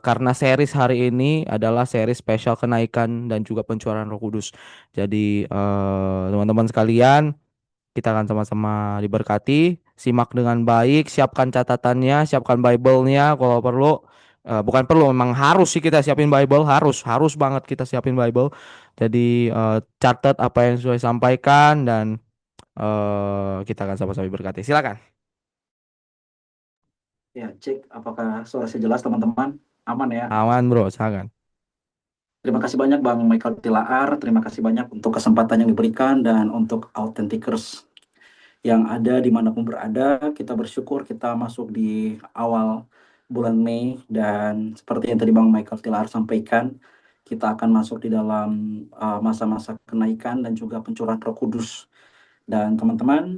karena series hari ini adalah series spesial kenaikan dan juga pencurahan Roh Kudus. Jadi teman-teman sekalian, kita akan sama-sama diberkati. Simak dengan baik, siapkan catatannya, siapkan Bible-nya kalau perlu. Bukan perlu, memang harus sih kita siapin Bible, harus, harus banget kita siapin Bible. Jadi catat apa yang sudah sampaikan dan kita akan sama-sama diberkati. Silakan. Ya, cek apakah suara saya jelas teman-teman? Aman ya. Aman bro, silakan. Terima kasih banyak Bang Michael Tilaar, terima kasih banyak untuk kesempatan yang diberikan dan untuk Authenticers yang ada dimanapun berada. Kita bersyukur kita masuk di awal bulan Mei dan seperti yang tadi Bang Michael Tilaar sampaikan, kita akan masuk di dalam masa-masa kenaikan dan juga pencurahan Roh Kudus. Dan teman-teman,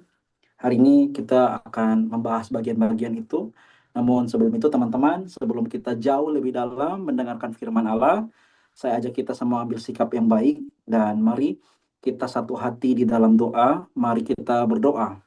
hari ini kita akan membahas bagian-bagian itu. Namun sebelum itu teman-teman, sebelum kita jauh lebih dalam mendengarkan firman Allah, saya ajak kita semua ambil sikap yang baik dan mari kita satu hati di dalam doa. Mari kita berdoa.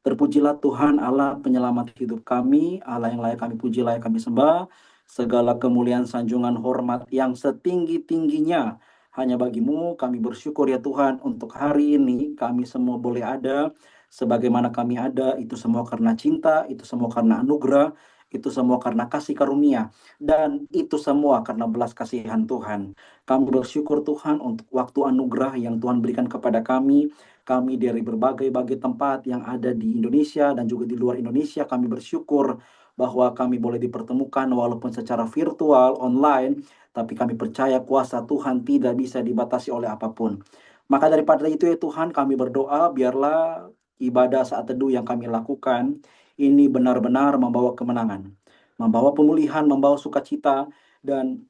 Terpujilah Tuhan Allah penyelamat hidup kami, Allah yang layak kami puji, layak kami sembah. Segala kemuliaan, sanjungan, hormat yang setinggi-tingginya hanya bagimu. Kami bersyukur ya Tuhan untuk hari ini kami semua boleh ada. Sebagaimana kami ada, itu semua karena cinta, itu semua karena anugerah, itu semua karena kasih karunia. Dan itu semua karena belas kasihan Tuhan. Kami bersyukur Tuhan untuk waktu anugerah yang Tuhan berikan kepada kami. Kami dari berbagai-bagai tempat yang ada di Indonesia dan juga di luar Indonesia, kami bersyukur bahwa kami boleh dipertemukan walaupun secara virtual, online, tapi kami percaya kuasa Tuhan tidak bisa dibatasi oleh apapun. Maka daripada itu ya Tuhan, kami berdoa biarlah ibadah saat teduh yang kami lakukan ini benar-benar membawa kemenangan, membawa pemulihan, membawa sukacita, dan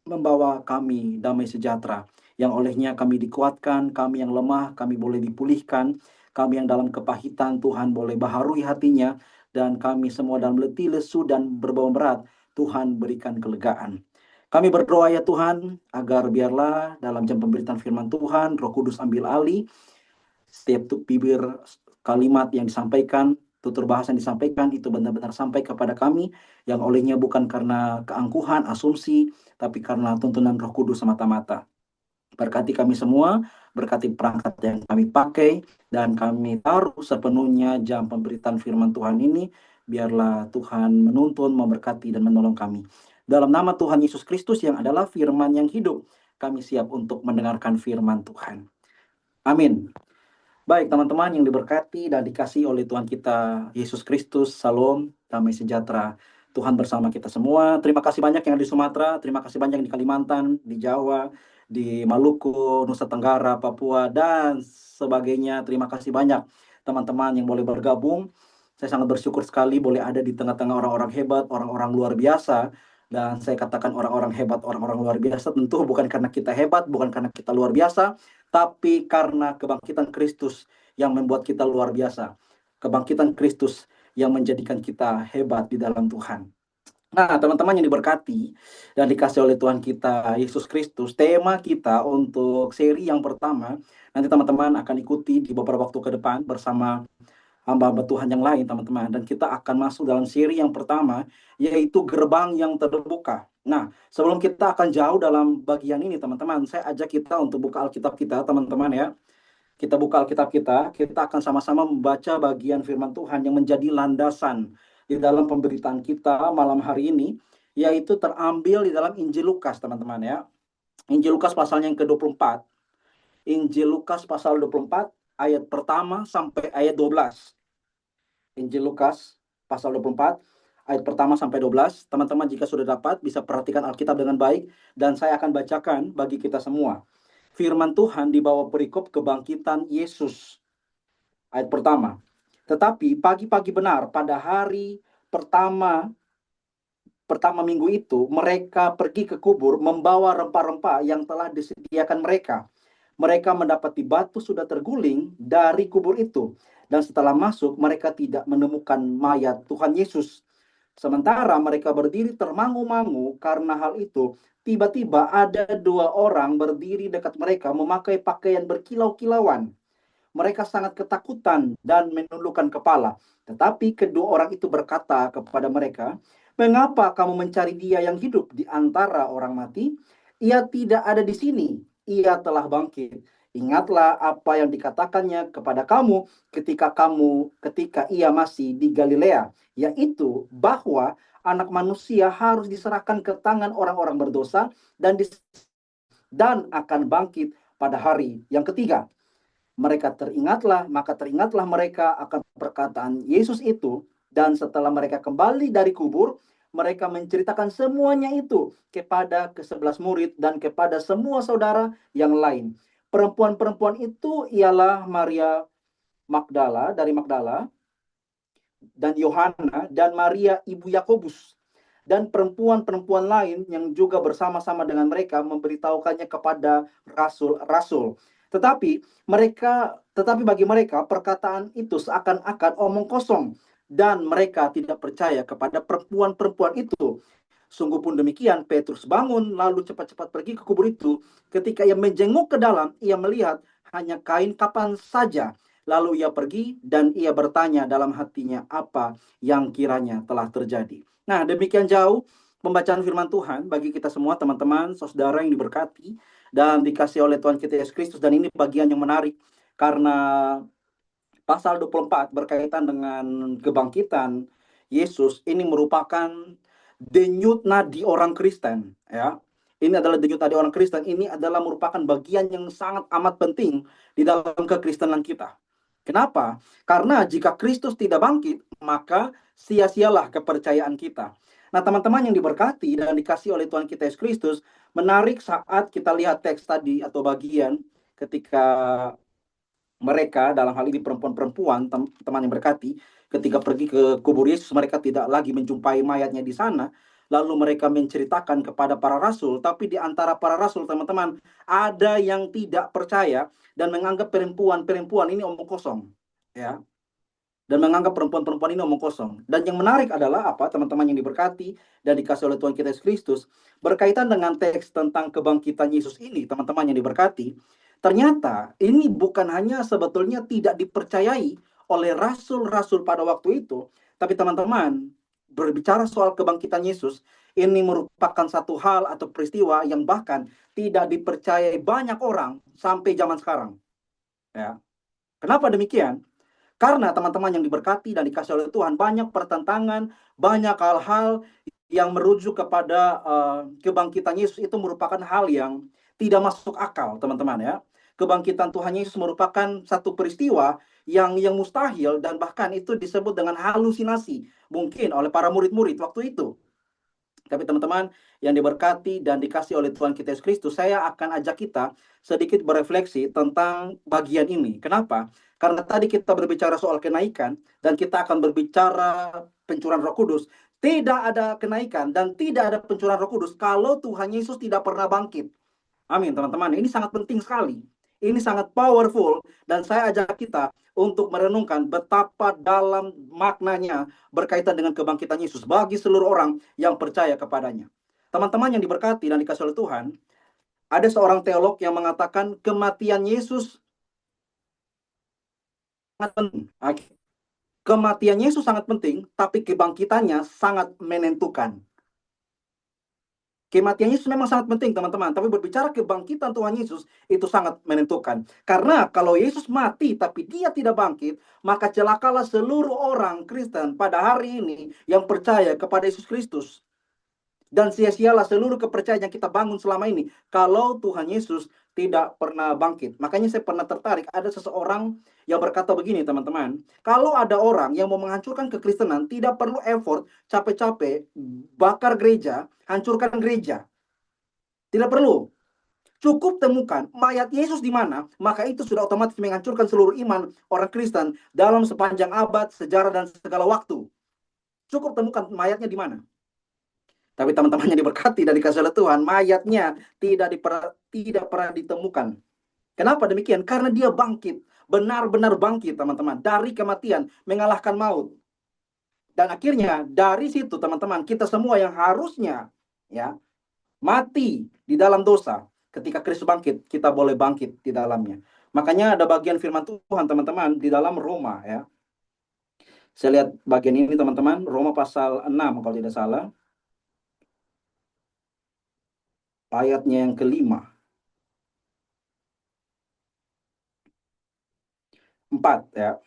membawa kami damai sejahtera, yang olehnya kami dikuatkan, kami yang lemah, kami boleh dipulihkan, kami yang dalam kepahitan, Tuhan boleh baharui hatinya, dan kami semua dalam letih, lesu, dan berbau berat, Tuhan berikan kelegaan. Kami berdoa ya Tuhan, agar biarlah dalam jam pemberitaan firman Tuhan, Roh Kudus ambil alih, setiap bibir kalimat yang disampaikan, tutur bahasa yang disampaikan itu benar-benar sampai kepada kami yang olehnya bukan karena keangkuhan, asumsi, tapi karena tuntunan Roh Kudus semata-mata. Berkati kami semua, berkati perangkat yang kami pakai, dan kami taruh sepenuhnya jam pemberitaan firman Tuhan ini, biarlah Tuhan menuntun, memberkati, dan menolong kami. Dalam nama Tuhan Yesus Kristus yang adalah firman yang hidup, kami siap untuk mendengarkan firman Tuhan. Amin. Baik, teman-teman yang diberkati dan dikasihi oleh Tuhan kita Yesus Kristus, Salam, damai sejahtera. Tuhan bersama kita semua. Terima kasih banyak yang di Sumatera, terima kasih banyak yang di Kalimantan, di Jawa, di Maluku, Nusa Tenggara, Papua, dan sebagainya. Terima kasih banyak teman-teman yang boleh bergabung. Saya sangat bersyukur sekali boleh ada di tengah-tengah orang-orang hebat, orang-orang luar biasa. Dan saya katakan orang-orang hebat, orang-orang luar biasa tentu bukan karena kita hebat, bukan karena kita luar biasa, tapi karena kebangkitan Kristus yang membuat kita luar biasa. Kebangkitan Kristus yang menjadikan kita hebat di dalam Tuhan. Nah, teman-teman yang diberkati dan dikasih oleh Tuhan kita Yesus Kristus, tema kita untuk seri yang pertama, nanti teman-teman akan ikuti di beberapa waktu ke depan bersama hamba-hamba Tuhan yang lain, teman-teman. Dan kita akan masuk dalam seri yang pertama, yaitu gerbang yang terbuka. Nah, sebelum kita akan jauh dalam bagian ini, teman-teman, saya ajak kita untuk buka Alkitab kita, teman-teman ya. Kita buka Alkitab kita akan sama-sama membaca bagian firman Tuhan yang menjadi landasan di dalam pemberitaan kita malam hari ini, yaitu terambil di dalam Injil Lukas, teman-teman ya. Injil Lukas pasalnya yang ke-24. Injil Lukas pasal 24, ayat pertama sampai ayat 12. Injil Lukas pasal 24 ayat pertama sampai 12. Teman-teman jika sudah dapat bisa perhatikan Alkitab dengan baik dan saya akan bacakan bagi kita semua. Firman Tuhan di bawah perikop kebangkitan Yesus. Ayat pertama. Tetapi pagi-pagi benar pada hari pertama pertama minggu itu mereka pergi ke kubur membawa rempah-rempah yang telah disediakan mereka. Mereka mendapati batu sudah terguling dari kubur itu. Dan setelah masuk, mereka tidak menemukan mayat Tuhan Yesus. Sementara mereka berdiri termangu-mangu karena hal itu, tiba-tiba ada dua orang berdiri dekat mereka memakai pakaian berkilau-kilauan. Mereka sangat ketakutan dan menundukkan kepala. Tetapi kedua orang itu berkata kepada mereka, Mengapa kamu mencari dia yang hidup di antara orang mati? Ia tidak ada di sini, ia telah bangkit. Ingatlah apa yang dikatakannya kepada kamu ketika ia masih di Galilea, yaitu bahwa anak manusia harus diserahkan ke tangan orang-orang berdosa dan akan bangkit pada hari yang ketiga. Maka teringatlah mereka akan perkataan Yesus itu, dan setelah mereka kembali dari kubur, mereka menceritakan semuanya itu kepada ke-11 murid dan kepada semua saudara yang lain. Perempuan-perempuan itu ialah Maria Magdala dan Yohana dan Maria ibu Yakobus dan perempuan-perempuan lain yang juga bersama-sama dengan mereka memberitahukannya kepada rasul-rasul. Tetapi bagi mereka perkataan itu seakan-akan omong kosong, dan mereka tidak percaya kepada perempuan-perempuan itu. Sungguh pun demikian, Petrus bangun lalu cepat-cepat pergi ke kubur itu. Ketika ia menjenguk ke dalam, ia melihat hanya kain kapan saja. Lalu ia pergi dan ia bertanya dalam hatinya apa yang kiranya telah terjadi. Nah, demikian jauh pembacaan firman Tuhan bagi kita semua, teman-teman, saudara yang diberkati dan dikasih oleh Tuhan kita Yesus Kristus. Dan ini bagian yang menarik karena pasal 24 berkaitan dengan kebangkitan Yesus. Ini merupakan denyut nadi orang Kristen, ya. Ini adalah denyut nadi orang Kristen. Ini adalah merupakan bagian yang sangat amat penting di dalam kekristenan kita. Kenapa? Karena jika Kristus tidak bangkit, maka sia-sialah kepercayaan kita. Nah, teman-teman yang diberkati dan dikasih oleh Tuhan kita Yesus Kristus, menarik saat kita lihat teks tadi atau bagian ketika mereka, dalam hal ini perempuan-perempuan, teman yang berkati, ketika pergi ke kubur Yesus, mereka tidak lagi menjumpai mayatnya di sana. Lalu mereka menceritakan kepada para rasul, tapi di antara para rasul, teman-teman, ada yang tidak percaya dan menganggap perempuan-perempuan ini omong kosong, ya. Dan menganggap perempuan-perempuan ini omong kosong. Dan yang menarik adalah apa, teman-teman yang diberkati dan dikasih oleh Tuhan kita Yesus Kristus, berkaitan dengan teks tentang kebangkitan Yesus ini, teman-teman yang diberkati, ternyata ini bukan hanya sebetulnya tidak dipercayai oleh rasul-rasul pada waktu itu, tapi teman-teman, berbicara soal kebangkitan Yesus, ini merupakan satu hal atau peristiwa yang bahkan tidak dipercayai banyak orang sampai zaman sekarang. Ya. Kenapa demikian? Karena teman-teman yang diberkati dan dikasih oleh Tuhan, banyak pertentangan, banyak hal-hal yang merujuk kepada kebangkitan Yesus itu merupakan hal yang tidak masuk akal, teman-teman, ya. Kebangkitan Tuhan Yesus merupakan satu peristiwa yang mustahil, dan bahkan itu disebut dengan halusinasi mungkin oleh para murid-murid waktu itu. Tapi teman-teman yang diberkati dan dikasih oleh Tuhan kita Yesus Kristus, saya akan ajak kita sedikit berefleksi tentang bagian ini. Kenapa? Karena tadi kita berbicara soal kenaikan dan kita akan berbicara pencurahan Roh Kudus. Tidak ada kenaikan dan tidak ada pencurahan Roh Kudus kalau Tuhan Yesus tidak pernah bangkit. Amin, teman-teman. Ini sangat penting sekali. Ini sangat powerful, dan saya ajak kita untuk merenungkan betapa dalam maknanya berkaitan dengan kebangkitan Yesus bagi seluruh orang yang percaya kepadanya. Teman-teman yang diberkati dan dikasih oleh Tuhan, ada seorang teolog yang mengatakan kematian Yesus sangat penting. Kematian Yesus sangat penting, tapi kebangkitannya sangat menentukan. Kematian Yesus memang sangat penting, teman-teman. Tapi berbicara kebangkitan Tuhan Yesus, itu sangat menentukan. Karena kalau Yesus mati, tapi dia tidak bangkit, maka celakalah seluruh orang Kristen pada hari ini yang percaya kepada Yesus Kristus. Dan sia-sialah seluruh kepercayaan yang kita bangun selama ini kalau Tuhan Yesus tidak pernah bangkit. Makanya saya pernah tertarik, ada seseorang yang berkata begini, teman-teman. Kalau ada orang yang mau menghancurkan kekristenan, tidak perlu effort, capek-capek, bakar gereja, hancurkan gereja. Tidak perlu. Cukup temukan mayat Yesus di mana, maka itu sudah otomatis menghancurkan seluruh iman orang Kristen dalam sepanjang abad, sejarah, dan segala waktu. Cukup temukan mayatnya di mana. Tapi teman-temannya diberkati dan dikasih oleh Tuhan, mayatnya tidak pernah ditemukan. Kenapa demikian? Karena dia bangkit, benar-benar bangkit, teman-teman, dari kematian, mengalahkan maut. Dan akhirnya dari situ, teman-teman, kita semua yang harusnya ya mati di dalam dosa, ketika Kristus bangkit, kita boleh bangkit di dalamnya. Makanya ada bagian firman Tuhan, teman-teman, di dalam Roma, ya. Saya lihat bagian ini teman-teman, Roma pasal 6 kalau tidak salah, ayatnya yang kelima. 4 ya.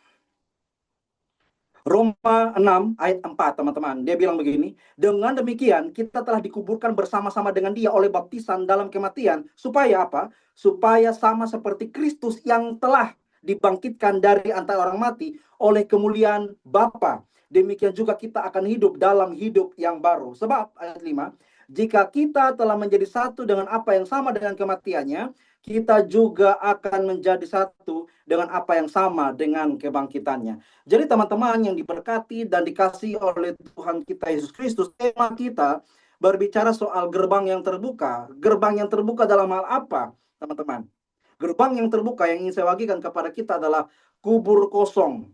Roma 6 ayat 4 teman-teman. Dia bilang begini, dengan demikian kita telah dikuburkan bersama-sama dengan dia oleh baptisan dalam kematian. Supaya apa? Supaya sama seperti Kristus yang telah dibangkitkan dari antara orang mati oleh kemuliaan Bapa. Demikian juga kita akan hidup dalam hidup yang baru. Sebab ayat 5, jika kita telah menjadi satu dengan apa yang sama dengan kematiannya, kita juga akan menjadi satu dengan apa yang sama dengan kebangkitannya. Jadi teman-teman yang diberkati dan dikasih oleh Tuhan kita Yesus Kristus, tema kita berbicara soal gerbang yang terbuka. Gerbang yang terbuka dalam hal apa, teman-teman? Gerbang yang terbuka yang ingin saya bagikan kepada kita adalah kubur kosong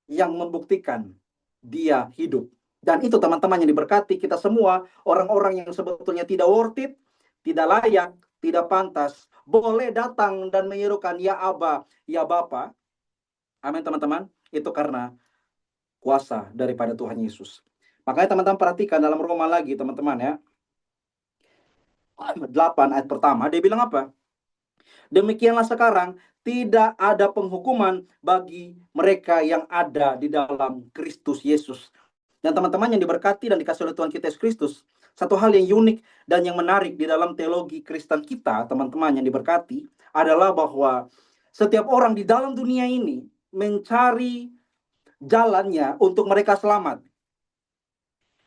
yang membuktikan dia hidup. Dan itu teman-teman yang diberkati, kita semua, orang-orang yang sebetulnya tidak worth it, tidak layak, tidak pantas, boleh datang dan menyerukan ya Aba, ya Bapa. Amin teman-teman. Itu karena kuasa daripada Tuhan Yesus. Makanya teman-teman perhatikan dalam Roma lagi teman-teman ya. 8 ayat pertama dia bilang apa? Demikianlah sekarang tidak ada penghukuman bagi mereka yang ada di dalam Kristus Yesus. Dan teman-teman yang diberkati dan dikasih oleh Tuhan kita Yesus Kristus, satu hal yang unik dan yang menarik di dalam teologi Kristen kita, teman-teman yang diberkati, adalah bahwa setiap orang di dalam dunia ini mencari jalannya untuk mereka selamat.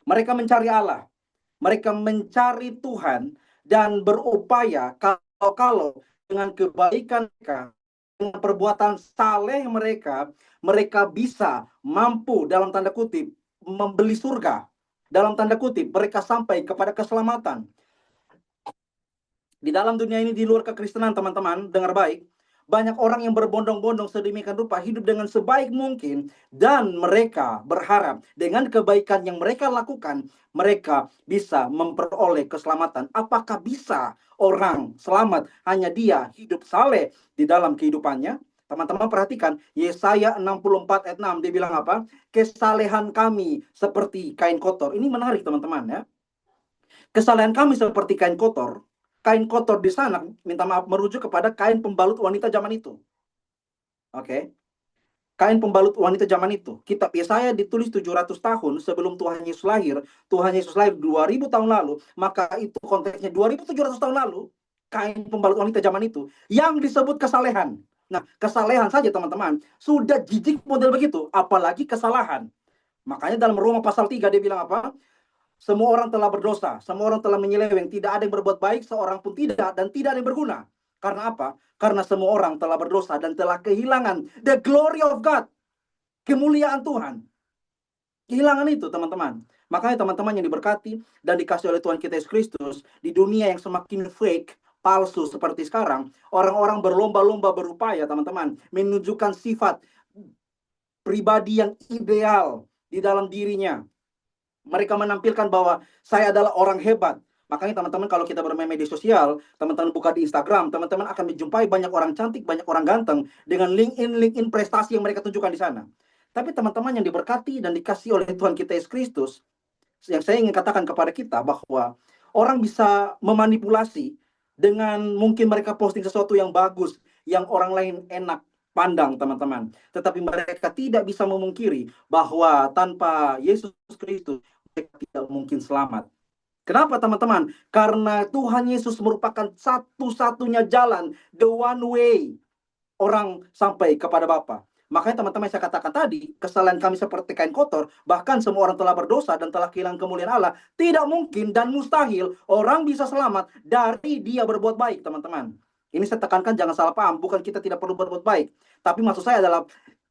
Mereka mencari Allah, mereka mencari Tuhan dan berupaya kalau dengan kebaikan mereka, dengan perbuatan saleh mereka, mereka bisa mampu dalam tanda kutip membeli surga. Dalam tanda kutip mereka sampai kepada keselamatan. Di dalam dunia ini, di luar kekristenan teman-teman, dengar baik, banyak orang yang berbondong-bondong sedemikian rupa hidup dengan sebaik mungkin, dan mereka berharap dengan kebaikan yang mereka lakukan, mereka bisa memperoleh keselamatan. Apakah bisa orang selamat hanya dia hidup saleh di dalam kehidupannya? Teman-teman perhatikan, Yesaya 64 ayat 6, dia bilang apa? Kesalehan kami seperti kain kotor. Ini menarik teman-teman ya. Kesalahan kami seperti kain kotor. Kain kotor di sana, minta maaf, merujuk kepada kain pembalut wanita zaman itu. Oke. Kain pembalut wanita zaman itu. Kitab Yesaya ditulis 700 tahun sebelum Tuhan Yesus lahir. Tuhan Yesus lahir 2000 tahun lalu. Maka itu konteksnya 2700 tahun lalu. Kain pembalut wanita zaman itu. Yang disebut kesalehan. Nah, kesalehan saja teman-teman. Sudah jijik model begitu. Apalagi kesalahan. Makanya dalam Roma pasal 3 dia bilang apa? Semua orang telah berdosa, semua orang telah menyeleweng, tidak ada yang berbuat baik, seorang pun tidak, dan tidak ada yang berguna. Karena apa? Karena semua orang telah berdosa dan telah kehilangan the glory of God, kemuliaan Tuhan. Kehilangan itu teman-teman. Makanya teman-teman yang diberkati dan dikasih oleh Tuhan kita Yesus Kristus, di dunia yang semakin fake, palsu seperti sekarang, orang-orang berlomba-lomba berupaya teman-teman, menunjukkan sifat pribadi yang ideal di dalam dirinya. Mereka menampilkan bahwa saya adalah orang hebat. Makanya teman-teman kalau kita bermain media sosial, teman-teman buka di Instagram, teman-teman akan menjumpai banyak orang cantik, banyak orang ganteng dengan LinkedIn prestasi yang mereka tunjukkan di sana. Tapi teman-teman yang diberkati dan dikasih oleh Tuhan kita Yesus Kristus, yang saya ingin katakan kepada kita bahwa orang bisa memanipulasi dengan mungkin mereka posting sesuatu yang bagus, yang orang lain enak pandang teman-teman. Tetapi mereka tidak bisa memungkiri bahwa tanpa Yesus Kristus mereka tidak mungkin selamat. Kenapa teman-teman? Karena Tuhan Yesus merupakan satu-satunya jalan, the one way orang sampai kepada Bapa. Makanya teman-teman saya katakan tadi, kesalahan kami seperti kain kotor, bahkan semua orang telah berdosa dan telah kehilangan kemuliaan Allah. Tidak mungkin dan mustahil orang bisa selamat dari dia berbuat baik, teman-teman. Ini saya tekankan, jangan salah paham, bukan kita tidak perlu berbuat baik. Tapi maksud saya adalah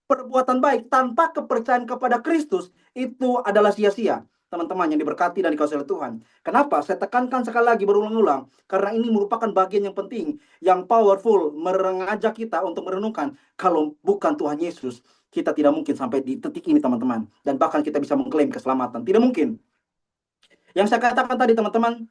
perbuatan baik tanpa kepercayaan kepada Kristus itu adalah sia-sia. Teman-teman yang diberkati dan dikasihi oleh Tuhan. Kenapa? Saya tekankan sekali lagi berulang-ulang. Karena ini merupakan bagian yang penting, yang powerful, mengajak kita untuk merenungkan. Kalau bukan Tuhan Yesus, kita tidak mungkin sampai di titik ini teman-teman. Dan bahkan kita bisa mengklaim keselamatan. Tidak mungkin. Yang saya katakan tadi teman-teman,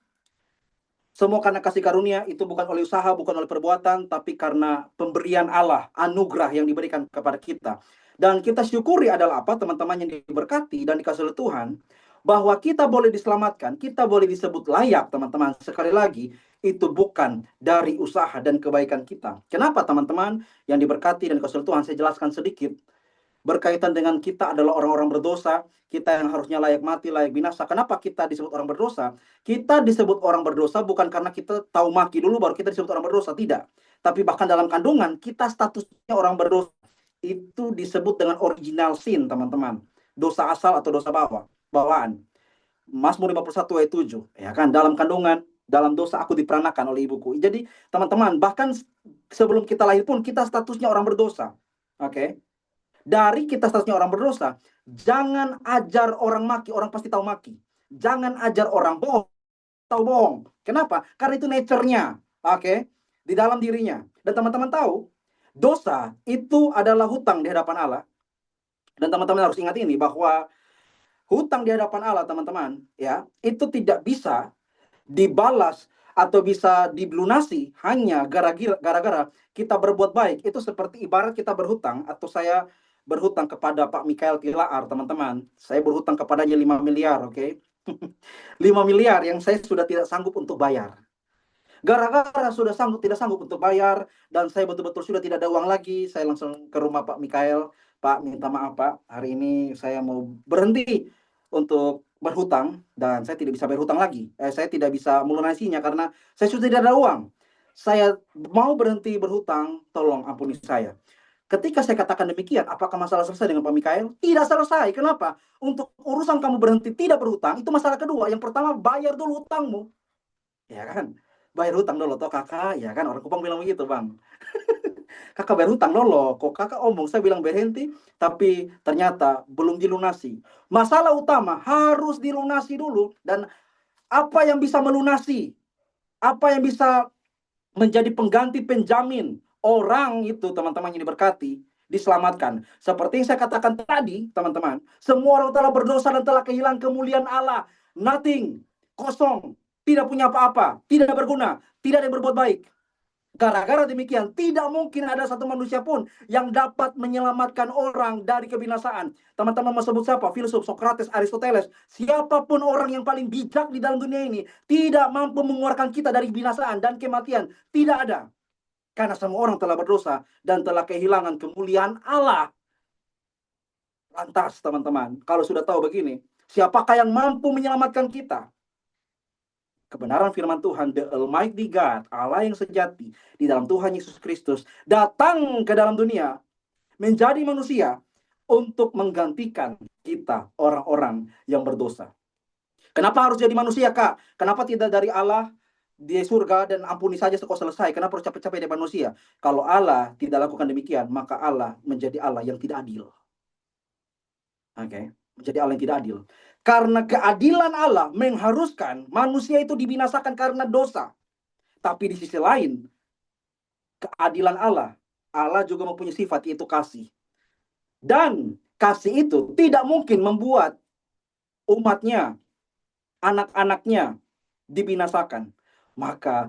semua karena kasih karunia, itu bukan oleh usaha, bukan oleh perbuatan, tapi karena pemberian Allah, anugerah yang diberikan kepada kita. Dan kita syukuri adalah apa, teman-teman yang diberkati dan dikasih oleh Tuhan, bahwa kita boleh diselamatkan, kita boleh disebut layak, teman-teman. Sekali lagi, itu bukan dari usaha dan kebaikan kita. Kenapa, teman-teman yang diberkati dan dikasih oleh Tuhan? Saya jelaskan sedikit. Berkaitan dengan kita adalah orang-orang berdosa, kita yang harusnya layak mati, layak binasa. Kenapa kita disebut orang berdosa? Kita disebut orang berdosa bukan karena kita tahu maki dulu baru kita disebut orang berdosa, tidak. Tapi bahkan dalam kandungan, kita statusnya orang berdosa. Itu disebut dengan original sin, teman-teman. Dosa asal atau dosa bawaan. Mazmur 51 ayat 7, ya kan? Dalam kandungan, dalam dosa aku diperanakan oleh ibuku. Jadi, teman-teman, bahkan sebelum kita lahir pun kita statusnya orang berdosa. Oke? Dari kita statusnya orang berdosa, jangan ajar orang maki, orang pasti tahu maki. Jangan ajar orang bohong, tahu bohong. Kenapa? Karena itu nature-nya, oke, di dalam dirinya. Dan teman-teman tahu, dosa itu adalah hutang di hadapan Allah. Dan teman-teman harus ingat ini, bahwa hutang di hadapan Allah, teman-teman, ya, itu tidak bisa dibalas atau bisa dilunasi hanya gara-gara kita berbuat baik. Itu seperti ibarat kita berhutang, atau saya berhutang kepada Pak Mikael Tilaar, teman-teman. Saya berhutang kepadanya 5 miliar, oke? 5 miliar yang saya sudah tidak sanggup untuk bayar. Gara-gara sudah tidak sanggup untuk bayar, dan saya betul-betul sudah tidak ada uang lagi, saya langsung ke rumah Pak Mikael. Pak, minta maaf Pak, hari ini saya mau berhenti untuk berhutang, dan saya tidak bisa berhutang lagi. Saya tidak bisa melunasinya karena saya sudah tidak ada uang. Saya mau berhenti berhutang, tolong ampuni saya. Ketika saya katakan demikian, apakah masalah selesai dengan Pak Mikael? Tidak selesai. Kenapa? Untuk urusan kamu berhenti tidak berhutang, itu masalah kedua. Yang pertama, bayar dulu hutangmu. Ya kan? Bayar hutang dulu, toh kakak. Ya kan? Orang Kupang bilang begitu, Bang. Kakak bayar hutang dulu. Kok kakak omong, saya bilang berhenti, tapi ternyata belum dilunasi. Masalah utama harus dilunasi dulu. Dan apa yang bisa melunasi? Apa yang bisa menjadi pengganti penjamin orang itu, teman-teman yang diberkati, diselamatkan. Seperti yang saya katakan tadi, teman-teman, semua orang telah berdosa dan telah kehilangan kemuliaan Allah. Nothing, kosong, tidak punya apa-apa, tidak berguna, tidak ada yang berbuat baik. Gara-gara demikian, tidak mungkin ada satu manusia pun yang dapat menyelamatkan orang dari kebinasaan. Teman-teman mau sebut siapa? Filsuf, Socrates, Aristoteles. Siapapun orang yang paling bijak di dalam dunia ini tidak mampu mengeluarkan kita dari kebinasaan dan kematian. Tidak ada. Karena semua orang telah berdosa dan telah kehilangan kemuliaan Allah. Lantas, teman-teman, kalau sudah tahu begini, siapakah yang mampu menyelamatkan kita? Kebenaran firman Tuhan, the Almighty God, Allah yang sejati, di dalam Tuhan Yesus Kristus, datang ke dalam dunia, menjadi manusia, untuk menggantikan kita, orang-orang yang berdosa. Kenapa harus jadi manusia, Kak? Kenapa tidak dari Allah di surga dan ampuni saja kok selesai? Kenapa harus capek-capek dari manusia? Kalau Allah tidak lakukan demikian, maka Allah menjadi Allah yang tidak adil. Oke, menjadi Allah yang tidak adil. Karena keadilan Allah mengharuskan manusia itu dibinasakan karena dosa. Tapi di sisi lain, keadilan Allah, Allah juga mempunyai sifat, yaitu kasih. Dan kasih itu tidak mungkin membuat umatnya, anak-anaknya dibinasakan. Maka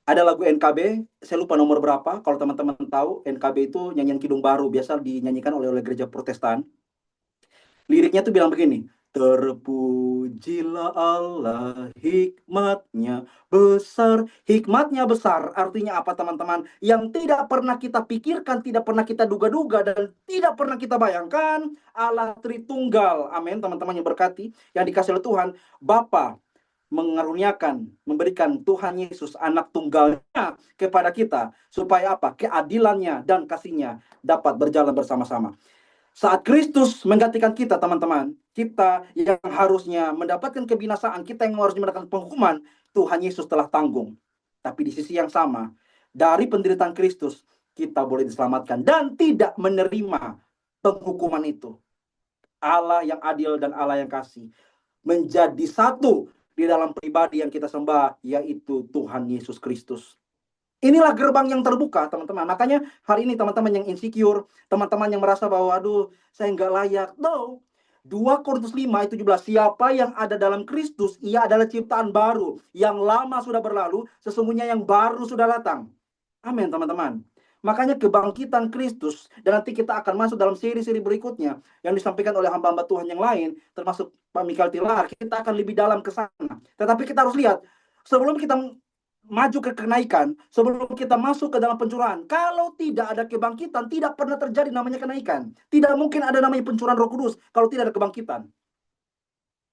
ada lagu NKB, saya lupa nomor berapa. Kalau teman-teman tahu, NKB itu nyanyian Kidung Baru, biasa dinyanyikan oleh gereja Protestan. Liriknya tuh bilang begini, terpujilah Allah, hikmatnya besar. Hikmatnya besar artinya apa, teman-teman? Yang tidak pernah kita pikirkan, tidak pernah kita duga-duga, dan tidak pernah kita bayangkan. Allah Tritunggal, amin, teman-teman yang berkati, yang dikasih oleh Tuhan. Bapa mengaruniakan, memberikan Tuhan Yesus anak tunggalnya kepada kita. Supaya apa? Keadilannya dan kasihnya dapat berjalan bersama-sama. Saat Kristus menggantikan kita, teman-teman, kita yang harusnya mendapatkan kebinasaan, kita yang harus mendapatkan penghukuman, Tuhan Yesus telah tanggung. Tapi di sisi yang sama, dari penderitaan Kristus, kita boleh diselamatkan dan tidak menerima penghukuman itu. Allah yang adil dan Allah yang kasih menjadi satu di dalam pribadi yang kita sembah, yaitu Tuhan Yesus Kristus. Inilah gerbang yang terbuka, teman-teman. Makanya hari ini teman-teman yang insecure, teman-teman yang merasa bahwa aduh, saya nggak layak. No. 2 Korintus 5 ayat 17, siapa yang ada dalam Kristus, ia adalah ciptaan baru. Yang lama sudah berlalu, sesungguhnya yang baru sudah datang. Amin, teman-teman. Makanya kebangkitan Kristus, dan nanti kita akan masuk dalam seri-seri berikutnya yang disampaikan oleh hamba-hamba Tuhan yang lain, termasuk Pak Mikael Tilar, kita akan lebih dalam ke sana. Tetapi kita harus lihat, sebelum kita maju ke kenaikan, sebelum kita masuk ke dalam pencurahan, kalau tidak ada kebangkitan, tidak pernah terjadi namanya kenaikan. Tidak mungkin ada namanya pencurahan Roh Kudus kalau tidak ada kebangkitan.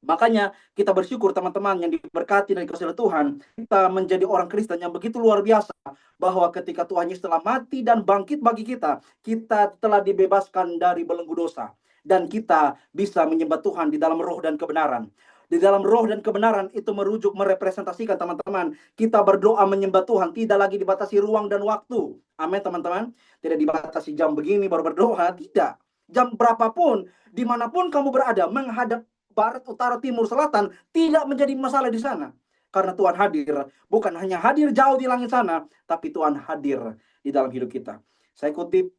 Makanya kita bersyukur teman-teman yang diberkati dan dikasihi Tuhan, kita menjadi orang Kristen yang begitu luar biasa, bahwa ketika Tuhan Yesus telah mati dan bangkit bagi kita, kita telah dibebaskan dari belenggu dosa. Dan kita bisa menyembah Tuhan di dalam roh dan kebenaran. Di dalam roh dan kebenaran itu merujuk, merepresentasikan teman-teman, kita berdoa menyembah Tuhan, tidak lagi dibatasi ruang dan waktu. Amin teman-teman. Tidak dibatasi jam begini baru berdoa, tidak. Jam berapapun, dimanapun kamu berada, menghadap barat, utara, timur, selatan, tidak menjadi masalah di sana. Karena Tuhan hadir, bukan hanya hadir jauh di langit sana, tapi Tuhan hadir di dalam hidup kita. Saya kutip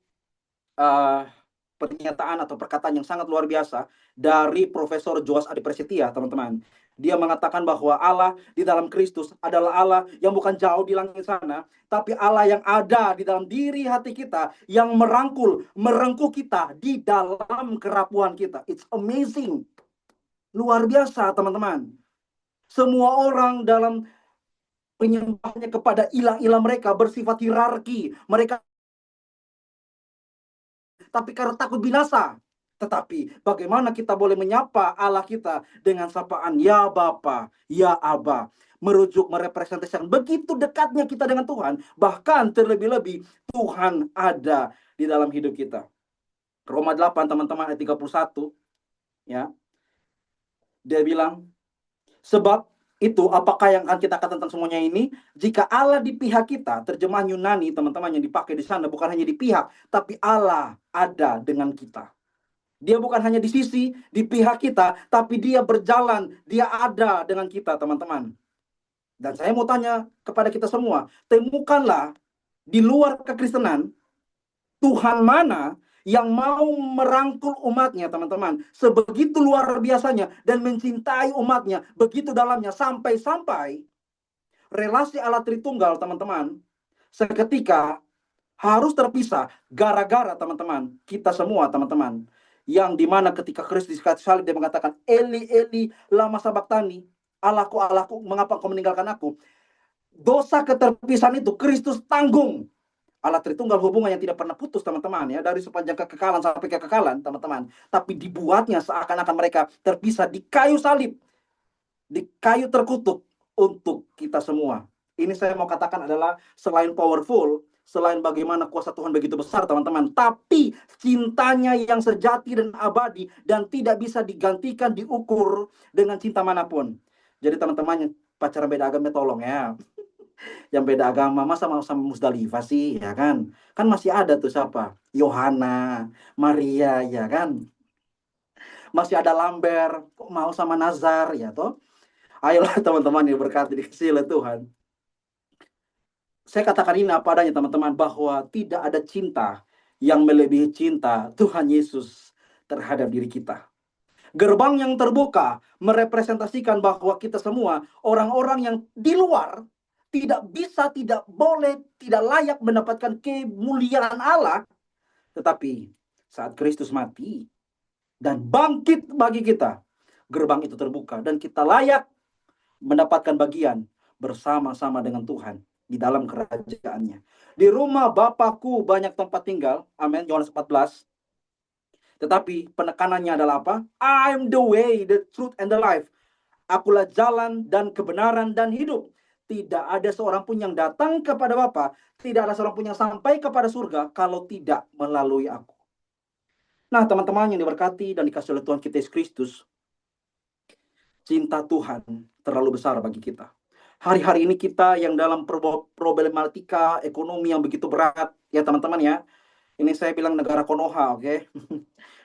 pernyataan atau perkataan yang sangat luar biasa dari Profesor Joas Adi Prasetya, teman-teman. Dia mengatakan bahwa Allah di dalam Kristus adalah Allah yang bukan jauh di langit sana, tapi Allah yang ada di dalam diri hati kita, yang merangkul, merengkuh kita di dalam kerapuhan kita. It's amazing. Luar biasa teman-teman. Semua orang dalam penyembahnya kepada ilah-ilah mereka bersifat hierarki. Mereka tapi karena takut binasa. Tetapi bagaimana kita boleh menyapa Allah kita dengan sapaan ya Bapa, ya Aba. Merujuk, merepresentasikan begitu dekatnya kita dengan Tuhan. Bahkan terlebih-lebih Tuhan ada di dalam hidup kita. Roma 8 teman-teman ayat 31. Ya. Dia bilang, sebab itu, apakah yang akan kita katakan tentang semuanya ini? Jika Allah di pihak kita, terjemahan Yunani teman-teman yang dipakai di sana bukan hanya di pihak, tapi Allah ada dengan kita. Dia bukan hanya di sisi, di pihak kita, tapi dia berjalan, dia ada dengan kita teman-teman. Dan saya mau tanya kepada kita semua, temukanlah di luar kekristenan, Tuhan mana yang mau merangkul umatnya teman-teman sebegitu luar biasanya dan mencintai umatnya begitu dalamnya, sampai-sampai relasi Allah Tritunggal teman-teman seketika harus terpisah gara-gara teman-teman kita semua teman-teman, yang dimana ketika Kristus di salib dia mengatakan Eli Eli lama sabaktani, Allahku Allahku mengapa kau meninggalkan aku. Dosa keterpisahan itu Kristus tanggung. Allah Tritunggal hubungan yang tidak pernah putus teman-teman ya, dari sepanjang kekekalan sampai kekekalan teman-teman, tapi dibuatnya seakan-akan mereka terpisah di kayu salib, di kayu terkutuk untuk kita semua. Ini saya mau katakan adalah selain powerful, selain bagaimana kuasa Tuhan begitu besar teman-teman, tapi cintanya yang sejati dan abadi dan tidak bisa digantikan, diukur dengan cinta manapun. Jadi teman-teman yang pacaran beda agama tolong ya, yang beda agama masa mau sama Musdalifah sih ya kan, kan masih ada tuh siapa, Yohana, Maria ya kan, masih ada Lambert, kok mau sama Nazar ya toh. Ayolah teman-teman yang berkati dikasih oleh Tuhan. Saya katakan ini apa adanya teman-teman, bahwa tidak ada cinta yang melebihi cinta Tuhan Yesus terhadap diri kita. Gerbang yang terbuka merepresentasikan bahwa kita semua orang-orang yang di luar tidak bisa, tidak boleh, tidak layak mendapatkan kemuliaan Allah. Tetapi saat Kristus mati dan bangkit bagi kita, gerbang itu terbuka dan kita layak mendapatkan bagian bersama-sama dengan Tuhan di dalam kerajaannya. Di rumah Bapakku banyak tempat tinggal. Amin. Yohanes 14. Tetapi penekanannya adalah apa? I'm the way, the truth, and the life. Akulah jalan dan kebenaran dan hidup. Tidak ada seorang pun yang datang kepada Bapa, tidak ada seorang pun yang sampai kepada surga kalau tidak melalui aku. Nah, teman-teman yang diberkati dan dikasih oleh Tuhan kita Yesus Kristus, cinta Tuhan terlalu besar bagi kita. Hari-hari ini kita yang dalam problematika ekonomi yang begitu berat, ya teman-teman ya. Ini saya bilang negara Konoha, oke?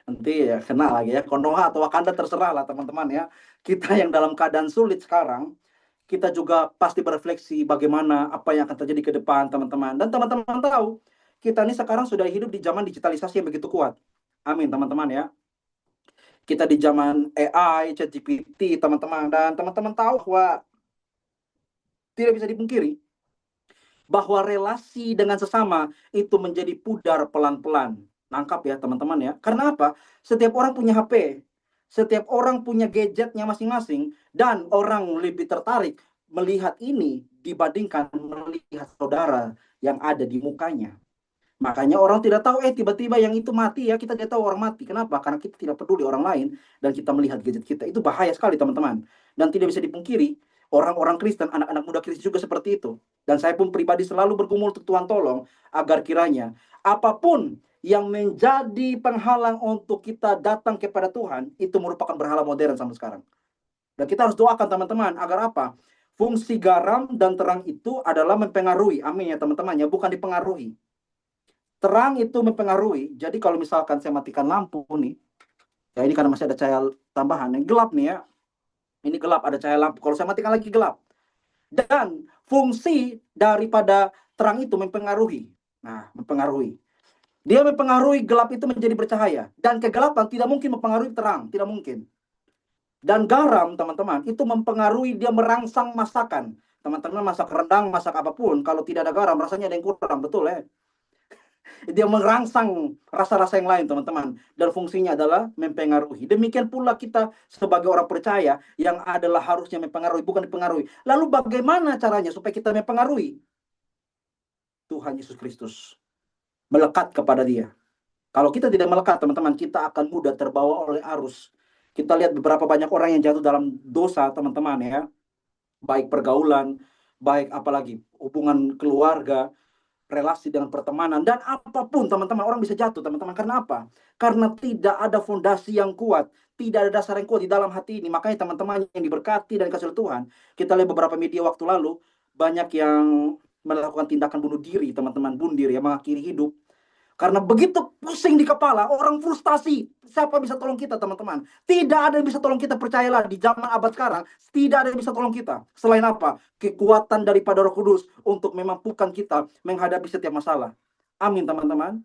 Nanti ya kena lagi ya, Konoha atau Wakanda terserah lah teman-teman ya. Kita yang dalam keadaan sulit sekarang, kita juga pasti berefleksi bagaimana apa yang akan terjadi ke depan teman-teman. Dan teman-teman tahu, kita ini sekarang sudah hidup di zaman digitalisasi yang begitu kuat. Amin teman-teman ya. Kita di zaman AI, ChatGPT teman-teman. Dan teman-teman tahu bahwa tidak bisa dipungkiri bahwa relasi dengan sesama itu menjadi pudar pelan-pelan. Nangkap ya teman-teman ya. Karena apa? Setiap orang punya HP, setiap orang punya gadgetnya masing-masing, dan orang lebih tertarik melihat ini dibandingkan melihat saudara yang ada di mukanya. Makanya orang tidak tahu, tiba-tiba yang itu mati ya, kita tidak tahu orang mati. Kenapa? Karena kita tidak peduli orang lain dan kita melihat gadget kita. Itu bahaya sekali teman-teman. Dan tidak bisa dipungkiri, orang-orang Kristen, anak-anak muda Kristen juga seperti itu. Dan saya pun pribadi selalu bergumul untuk Tuhan tolong, agar kiranya apapun yang menjadi penghalang untuk kita datang kepada Tuhan, itu merupakan berhala modern sampai sekarang. Dan kita harus doakan teman-teman, agar apa? Fungsi garam dan terang itu adalah mempengaruhi, amin ya teman-teman ya, bukan dipengaruhi. Terang itu mempengaruhi. Jadi kalau misalkan saya matikan lampu nih, ya ini karena masih ada cahaya tambahan, yang gelap nih ya. Ini gelap, ada cahaya lampu. Kalau saya matikan lagi gelap. Dan fungsi daripada terang itu mempengaruhi. Nah, mempengaruhi. Dia mempengaruhi gelap itu menjadi bercahaya. Dan kegelapan tidak mungkin mempengaruhi terang. Tidak mungkin. Dan garam, teman-teman, itu mempengaruhi, dia merangsang masakan. Teman-teman masak rendang, masak apapun, kalau tidak ada garam, rasanya ada yang kurang, betul ya? Dia merangsang rasa-rasa yang lain, teman-teman. Dan fungsinya adalah mempengaruhi. Demikian pula kita sebagai orang percaya yang adalah harusnya mempengaruhi, bukan dipengaruhi. Lalu bagaimana caranya supaya kita mempengaruhi? Tuhan Yesus Kristus. Melekat kepada dia. Kalau kita tidak melekat, teman-teman, kita akan mudah terbawa oleh arus. Kita lihat beberapa banyak orang yang jatuh dalam dosa, teman-teman ya. Baik pergaulan, baik apalagi hubungan keluarga, relasi dengan pertemanan, dan apapun teman-teman, orang bisa jatuh teman-teman. Karena apa? Karena tidak ada fondasi yang kuat, tidak ada dasar yang kuat di dalam hati ini. Makanya teman-teman yang diberkati dan kasih Tuhan, kita lihat beberapa media waktu lalu, banyak yang melakukan tindakan bunuh diri, teman-teman, bunuh diri, yang mengakhiri hidup. Karena begitu pusing di kepala, orang frustasi. Siapa bisa tolong kita, teman-teman? Tidak ada yang bisa tolong kita, percayalah. Di zaman abad sekarang, tidak ada yang bisa tolong kita. Selain apa? Kekuatan daripada Roh Kudus untuk memampukan kita menghadapi setiap masalah. Amin, teman-teman.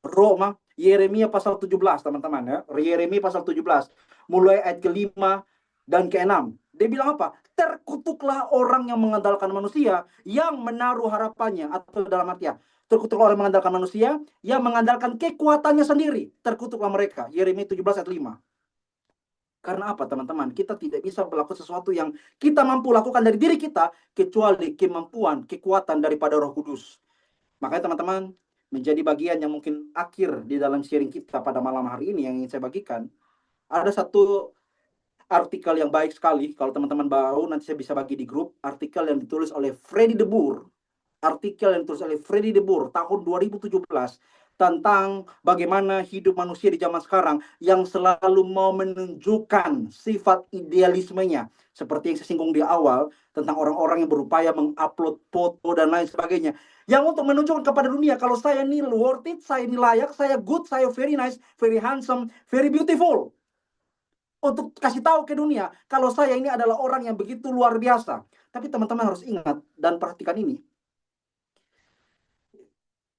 Roma, Yeremia pasal 17, teman-teman ya. Yeremia pasal 17, mulai ayat ke-5 dan ke-6. Dia bilang apa? Terkutuklah orang yang mengandalkan manusia, yang menaruh harapannya, atau dalam artian, terkutuklah orang yang mengandalkan manusia, yang mengandalkan kekuatannya sendiri. Terkutuklah mereka. Yeremia 17 ayat 5. Karena apa, teman-teman? Kita tidak bisa melakukan sesuatu yang kita mampu lakukan dari diri kita, kecuali kemampuan, kekuatan daripada Roh Kudus. Makanya teman-teman, menjadi bagian yang mungkin akhir di dalam sharing kita pada malam hari ini yang ingin saya bagikan. Ada satu artikel yang baik sekali, kalau teman-teman baru nanti saya bisa bagi di grup, artikel yang ditulis oleh Freddy De Boer. Artikel yang ditulis oleh Freddy De Boer tahun 2017 tentang bagaimana hidup manusia di zaman sekarang yang selalu mau menunjukkan sifat idealismenya. Seperti yang saya singgung di awal, tentang orang-orang yang berupaya mengupload foto dan lain sebagainya. Yang untuk menunjukkan kepada dunia, kalau saya ini worth it, saya ini layak, saya good, saya very nice, very handsome, very beautiful. Untuk kasih tahu ke dunia, kalau saya ini adalah orang yang begitu luar biasa. Tapi teman-teman harus ingat dan perhatikan ini.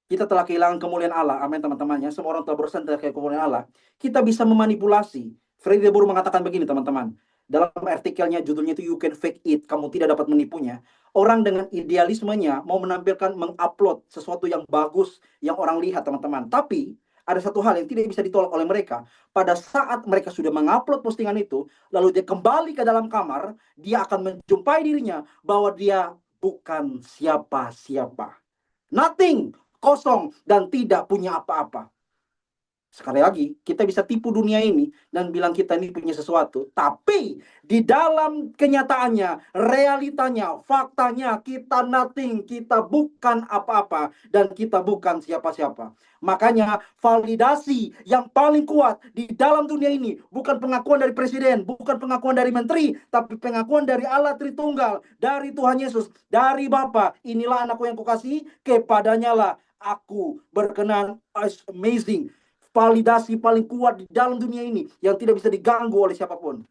Kita telah kehilangan kemuliaan Allah. Amin teman-temannya. Semua orang telah berusaha telah kemuliaan Allah. Kita bisa memanipulasi. Freddy De Boer mengatakan begini teman-teman. Dalam artikelnya, judulnya itu You Can Fake It. Kamu tidak dapat menipunya. Orang dengan idealismenya mau menampilkan, mengupload sesuatu yang bagus, yang orang lihat teman-teman. Tapi ada satu hal yang tidak bisa ditolak oleh mereka. Pada saat mereka sudah mengupload postingan itu, lalu dia kembali ke dalam kamar, dia akan menjumpai dirinya bahwa dia bukan siapa-siapa. Nothing, kosong, dan tidak punya apa-apa. Sekali lagi, kita bisa tipu dunia ini dan bilang kita ini punya sesuatu. Tapi di dalam kenyataannya, realitanya, faktanya, kita nothing, kita bukan apa-apa, dan kita bukan siapa-siapa. Makanya validasi yang paling kuat di dalam dunia ini bukan pengakuan dari presiden, bukan pengakuan dari menteri, tapi pengakuan dari Allah Tritunggal, dari Tuhan Yesus, dari Bapa. Inilah anakku yang kukasihi, kepadanya lah aku berkenan. Amazing. Validasi paling kuat di dalam dunia ini yang tidak bisa diganggu oleh siapapun.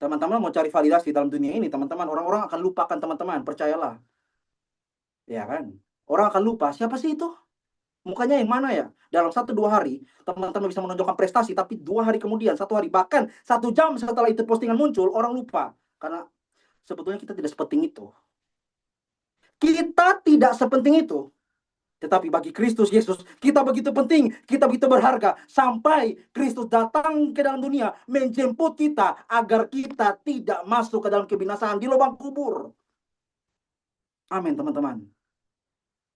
Teman-teman mau cari validasi dalam dunia ini, teman-teman, orang-orang akan lupakan teman-teman, percayalah. Ya kan? Orang akan lupa, siapa sih itu? Mukanya yang mana ya? Dalam 1-2 hari, teman-teman bisa menunjukkan prestasi, tapi 2 hari kemudian, 1 hari, bahkan 1 jam setelah itu postingan muncul, orang lupa. Karena Sebetulnya kita tidak sepenting itu. Kita tidak sepenting itu. Tetapi bagi Kristus Yesus, kita begitu penting, kita begitu berharga. Sampai Kristus datang ke dalam dunia, menjemput kita, agar kita tidak masuk ke dalam kebinasaan di lubang kubur. Amin, teman-teman.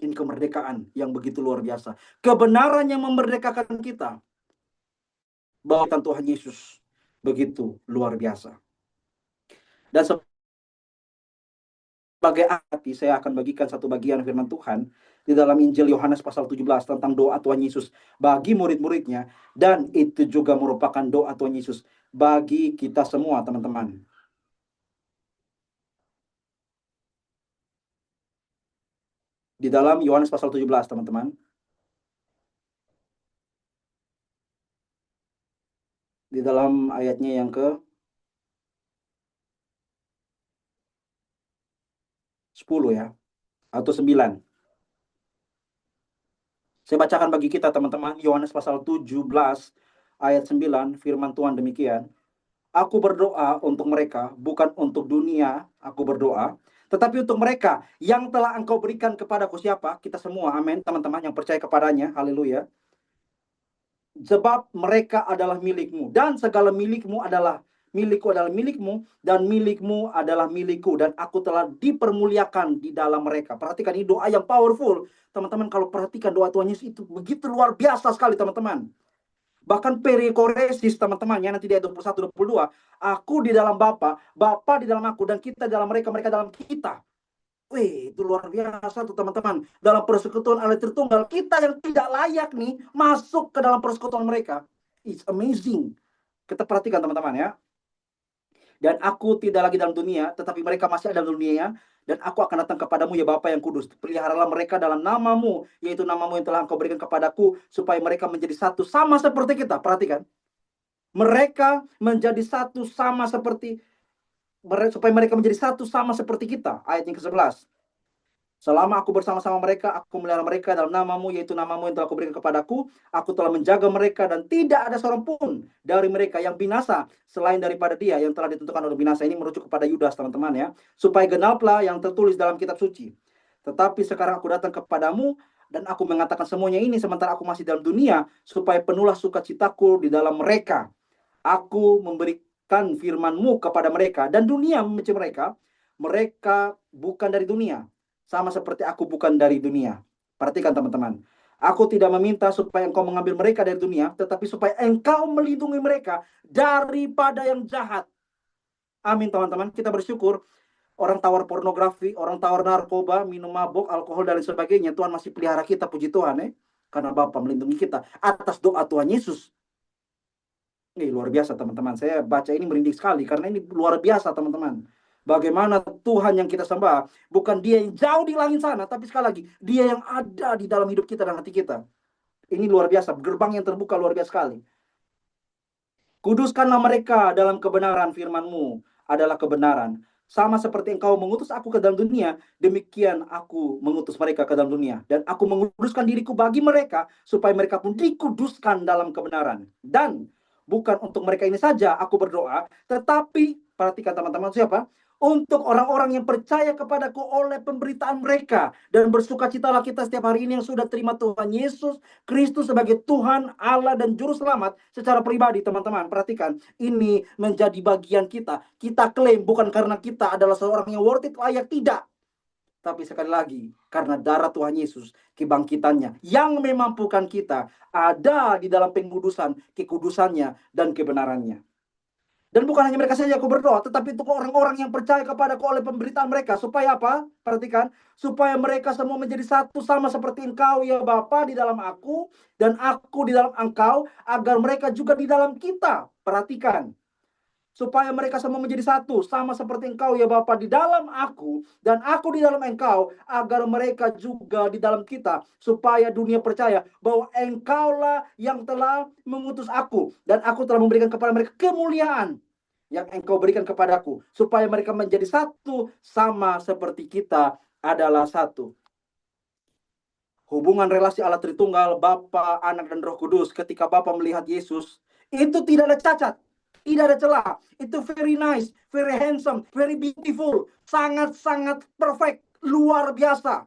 Ini kemerdekaan yang begitu luar biasa. Kebenaran yang memerdekakan kita. Bahwa Tuhan Yesus begitu luar biasa. Dan sebagai hati, saya akan bagikan satu bagian firman Tuhan di dalam Injil Yohanes pasal 17 tentang doa Tuhan Yesus bagi murid-muridnya, dan itu juga merupakan doa Tuhan Yesus bagi kita semua, teman-teman. Di dalam Yohanes pasal 17, teman-teman. Di dalam ayatnya yang ke 10 ya, atau 9. Saya bacakan bagi kita, teman-teman. Yohanes pasal 17 ayat 9, firman Tuhan demikian. Aku berdoa untuk mereka, bukan untuk dunia aku berdoa, tetapi untuk mereka yang telah Engkau berikan kepadaku. Siapa? Kita semua, amin, teman-teman yang percaya kepadanya, haleluya. Sebab mereka adalah milikmu, dan segala milikmu adalah milikku adalah milikmu, dan milikmu adalah milikku, dan aku telah dipermuliakan di dalam mereka. Perhatikan, ini doa yang powerful, teman-teman. Kalau perhatikan doa Tuhan Yesus itu begitu luar biasa sekali, teman-teman. Bahkan perikoresis, teman-teman, ya, nanti di ayat 21, 22. Aku di dalam Bapa, Bapa di dalam aku, dan kita dalam mereka, mereka dalam kita. Wih, itu luar biasa tuh, teman-teman. Dalam persekutuan Allah Tritunggal, kita yang tidak layak nih masuk ke dalam persekutuan mereka. It's amazing. Kita perhatikan, teman-teman, ya. Dan aku tidak lagi dalam dunia, tetapi mereka masih ada dalam dunia. Dan aku akan datang kepadamu, ya Bapa yang kudus. Peliharalah mereka dalam namamu, yaitu namamu yang telah Engkau berikan kepadaku, supaya mereka menjadi satu sama seperti kita. Perhatikan. Mereka menjadi satu sama seperti, supaya mereka menjadi satu sama seperti kita. Ayat yang ke-11. Selama aku bersama-sama mereka, aku melihara mereka dalam namamu, yaitu namamu yang telah aku berikan kepadaku. Aku telah menjaga mereka, dan tidak ada seorang pun dari mereka yang binasa selain daripada dia yang telah ditentukan untuk binasa. Ini merujuk kepada Yudas, teman-teman, ya. Supaya genaplah yang tertulis dalam kitab suci. Tetapi sekarang aku datang kepadamu, dan aku mengatakan semuanya ini sementara aku masih dalam dunia, supaya penuhlah sukacitaku di dalam mereka. Aku memberikan firman-Mu kepada mereka, dan dunia membenci mereka. Mereka bukan dari dunia, sama seperti aku bukan dari dunia. Perhatikan, teman-teman. Aku tidak meminta supaya Engkau mengambil mereka dari dunia, tetapi supaya Engkau melindungi mereka daripada yang jahat. Amin, teman-teman. Kita bersyukur. Orang tawar pornografi, orang tawar narkoba, minum mabuk, alkohol, dan lain sebagainya, Tuhan masih pelihara kita, puji Tuhan, ya. Karena Bapa melindungi kita atas doa Tuhan Yesus. Ini luar biasa, teman-teman. Saya baca ini merinding sekali, karena ini luar biasa, teman-teman. Bagaimana Tuhan yang kita sembah, bukan dia yang jauh di langit sana, tapi sekali lagi, dia yang ada di dalam hidup kita dan hati kita. Ini luar biasa, gerbang yang terbuka luar biasa sekali. Kuduskanlah mereka dalam kebenaran, firman-Mu adalah kebenaran. Sama seperti Engkau mengutus aku ke dalam dunia, demikian aku mengutus mereka ke dalam dunia. Dan aku menguduskan diriku bagi mereka, supaya mereka pun dikuduskan dalam kebenaran. Dan bukan untuk mereka ini saja aku berdoa, tetapi, perhatikan, teman-teman, siapa? Untuk orang-orang yang percaya kepadaku oleh pemberitaan mereka. Dan bersukacitalah kita setiap hari ini yang sudah terima Tuhan Yesus Kristus sebagai Tuhan, Allah, dan Juru Selamat secara pribadi, teman-teman. Perhatikan, ini menjadi bagian kita. Kita klaim bukan karena kita adalah seorang yang worth it, layak, tidak. Tapi sekali lagi, karena darah Tuhan Yesus, kebangkitannya, yang memampukan kita ada di dalam pengudusan, kekudusannya, dan kebenarannya. Dan bukan hanya mereka saja aku berdoa, tetapi untuk orang-orang yang percaya kepadaku oleh pemberitaan mereka. Supaya apa? Perhatikan. Supaya mereka semua menjadi satu sama seperti Engkau, ya Bapa, di dalam aku, dan aku di dalam Engkau, agar mereka juga di dalam kita. Perhatikan. Supaya mereka semua menjadi satu, sama seperti Engkau, ya Bapa, di dalam aku, dan aku di dalam Engkau, agar mereka juga di dalam kita, supaya dunia percaya bahwa Engkaulah yang telah mengutus aku, dan aku telah memberikan kepada mereka kemuliaan yang Engkau berikan kepadaku, supaya mereka menjadi satu, sama seperti kita adalah satu. Hubungan relasi Allah Tritunggal, Bapa, Anak, dan Roh Kudus, ketika Bapa melihat Yesus, itu tidak ada cacat. Tidak ada celah. Itu very nice, very handsome, very beautiful. Sangat-sangat perfect. Luar biasa.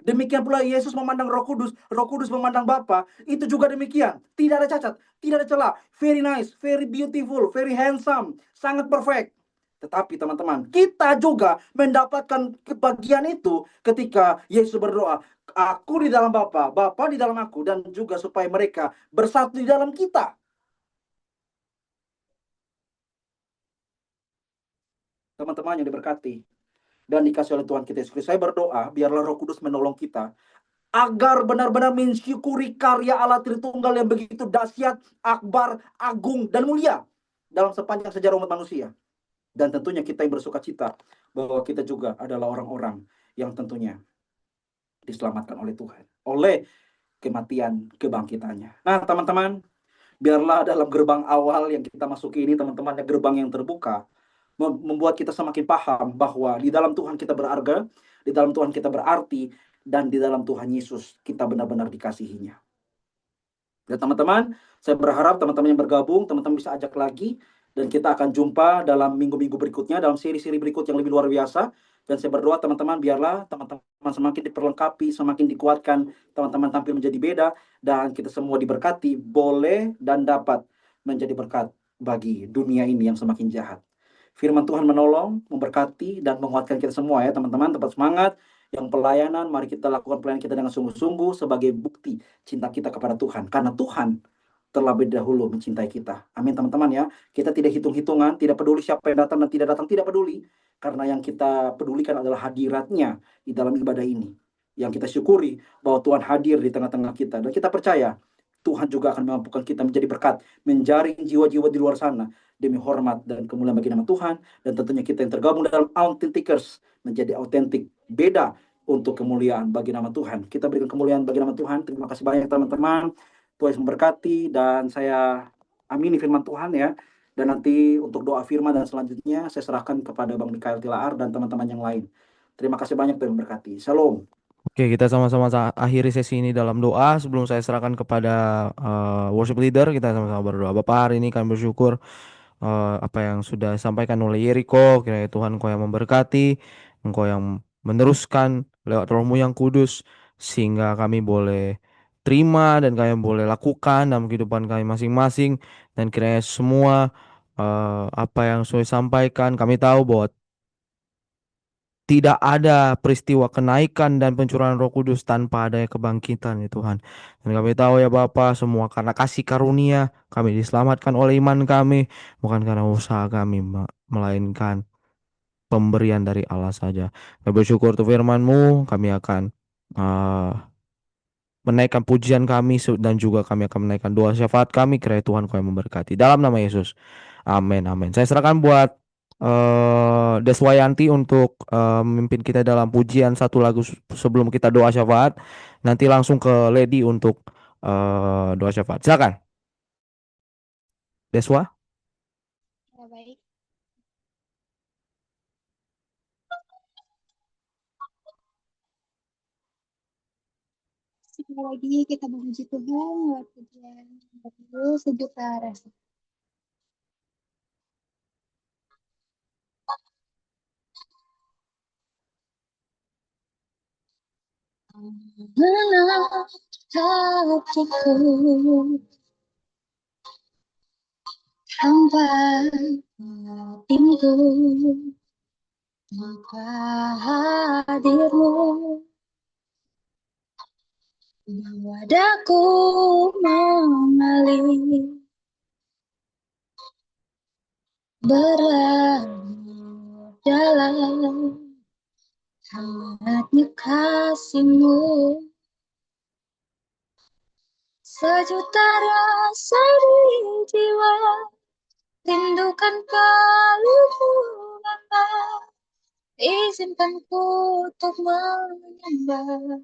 Demikian pula Yesus memandang Roh Kudus memandang Bapa, itu juga demikian. Tidak ada cacat, tidak ada celah. Very nice, very beautiful, very handsome, sangat perfect. Tetapi teman-teman, kita juga mendapatkan kebagian itu ketika Yesus berdoa, aku di dalam Bapa, Bapa di dalam aku, dan juga supaya mereka bersatu di dalam kita. Teman-teman yang diberkati dan dikasih oleh Tuhan kita Yesus Kristus. Saya berdoa, biarlah Roh Kudus menolong kita agar benar-benar mensyukuri karya Allah Tritunggal yang begitu dahsyat, akbar, agung, dan mulia dalam sepanjang sejarah umat manusia. Dan tentunya kita yang bersuka cita bahwa kita juga adalah orang-orang yang tentunya diselamatkan oleh Tuhan, oleh kematian kebangkitannya. Nah, teman-teman, biarlah dalam gerbang awal yang kita masuki ini, teman-teman, gerbang yang terbuka, membuat kita semakin paham bahwa di dalam Tuhan kita berharga, di dalam Tuhan kita berarti, dan di dalam Tuhan Yesus kita benar-benar dikasihinya. Dan teman-teman, saya berharap teman-teman yang bergabung, teman-teman bisa ajak lagi, dan kita akan jumpa dalam minggu-minggu berikutnya, dalam seri-seri berikut yang lebih luar biasa. Dan saya berdoa teman-teman, biarlah teman-teman semakin diperlengkapi, semakin dikuatkan, teman-teman tampil menjadi beda, dan kita semua diberkati, boleh dan dapat menjadi berkat bagi dunia ini yang semakin jahat. Firman Tuhan menolong, memberkati, dan menguatkan kita semua ya teman-teman. Tetap semangat. Yang pelayanan, mari kita lakukan pelayanan kita dengan sungguh-sungguh sebagai bukti cinta kita kepada Tuhan. Karena Tuhan terlebih dahulu mencintai kita. Amin teman-teman ya. Kita tidak hitung-hitungan, tidak peduli siapa yang datang, tidak peduli. Karena yang kita pedulikan adalah hadiratnya di dalam ibadah ini. Yang kita syukuri bahwa Tuhan hadir di tengah-tengah kita. Dan kita percaya Tuhan juga akan memampukan kita menjadi berkat, menjaring jiwa-jiwa di luar sana demi hormat dan kemuliaan bagi nama Tuhan. Dan tentunya kita yang tergabung dalam Authenticers menjadi autentik, beda untuk kemuliaan bagi nama Tuhan. Kita berikan kemuliaan bagi nama Tuhan. Terima kasih banyak teman-teman. Tuhan memberkati dan saya amini firman Tuhan ya. Dan nanti untuk doa firman dan selanjutnya saya serahkan kepada Bang Mikael Tilaar dan teman-teman yang lain. Terima kasih banyak Tuhan memberkati. Shalom. Oke, kita sama-sama akhiri sesi ini dalam doa. Sebelum saya serahkan kepada worship leader, kita sama-sama berdoa. Bapak, hari ini kami bersyukur apa yang sudah disampaikan oleh Yeriko. Kiranya Tuhan Engkau yang memberkati, Engkau yang meneruskan lewat Roh-Mu yang kudus, sehingga kami boleh terima dan kami boleh lakukan dalam kehidupan kami masing-masing. Dan kiranya semua apa yang sudah disampaikan, kami tahu bahwa tidak ada peristiwa kenaikan dan pencurahan Roh Kudus tanpa adanya kebangkitan ya Tuhan. Dan kami tahu ya Bapa, semua karena kasih karunia kami diselamatkan oleh iman kami, bukan karena usaha kami, melainkan pemberian dari Allah saja. Kami bersyukur untuk firman-Mu, kami akan uh, menaikkan pujian kami dan juga kami akan menaikkan doa syafaat kami, kiranya Tuhan Kau yang memberkati. Dalam nama Yesus. Amin, amin. Saya serahkan buat Deswayanti untuk memimpin kita dalam pujian satu lagu sebelum kita doa syafaat. Nanti langsung ke Lady untuk doa syafaat. Silakan, Deswa. Ya, baik. Sekali lagi kita memuji Tuhan lewat pujian dulu sejuta rasa. Menang hatiku tanpa pintu tanpa hadirmu wadaku mengalir berlalu dalam hangatnya kasihmu sejuta rasa di jiwa rindukan kalungmu Bapa izinkan ku untuk menyembah